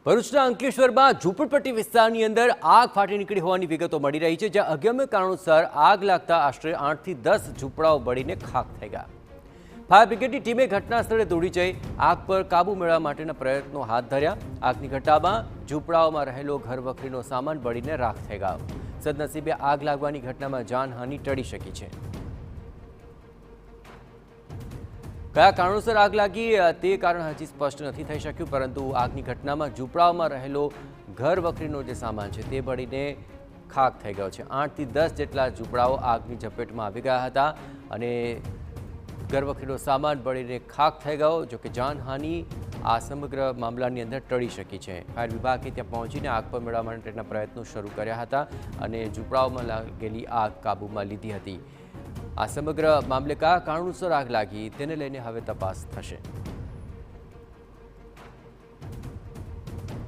ભરૂચના અંકલેશ્વરમાં ઝૂંપડપટ્ટી વિસ્તારની અંદર આગ ફાટી નીકળી હોવાની વિગતો મળી રહી છે, જ્યાં અગમ્ય કારણોસર આગ લાગતા આશરે 8 થી 10 ઝૂંપડાઓ બળીને ખાખ થઈ ગયા. ફાયર બ્રિગેડની ટીમે ઘટના સ્થળે દોડી જઈ આગ પર કાબૂ મેળવવા માટેના પ્રયત્નો હાથ ધર્યા. આગની ઘટનામાં ઝૂંપડાઓમાં રહેલો ઘરવખરીનો સામાન બળીને રાખ થઈ ગયો. સદનસીબે આગ લાગવાની ઘટનામાં જાનહાનિ ટળી શકી છે. કયા કારણોસર આગ લાગી તે કારણ હજી સ્પષ્ટ નથી થઈ શક્યું, પરંતુ આગની ઘટનામાં ઝૂંપડાઓમાં રહેલો ઘરવખરીનો જે સામાન છે તે બળીને ખાખ થઈ ગયો છે. 8 થી 10 જેટલા ઝૂંપડાઓ આગની ઝપેટમાં આવી ગયા હતા અને ઘરવખરીનો સામાન બળીને ખાખ થઈ ગયો. જોકે જાનહાનિ આ સમગ્ર મામલાની અંદર ટળી શકી છે. ફાયર વિભાગે ત્યાં પહોંચીને આગ પર મેળવવા માટેના પ્રયત્નો શરૂ કર્યા હતા અને ઝૂંપડાઓમાં લાગેલી આગ કાબૂમાં લીધી હતી. આ સમગ્ર મામલે કયા કારણોસર આગ લાગી તેને લઈને હવે તપાસ થશે.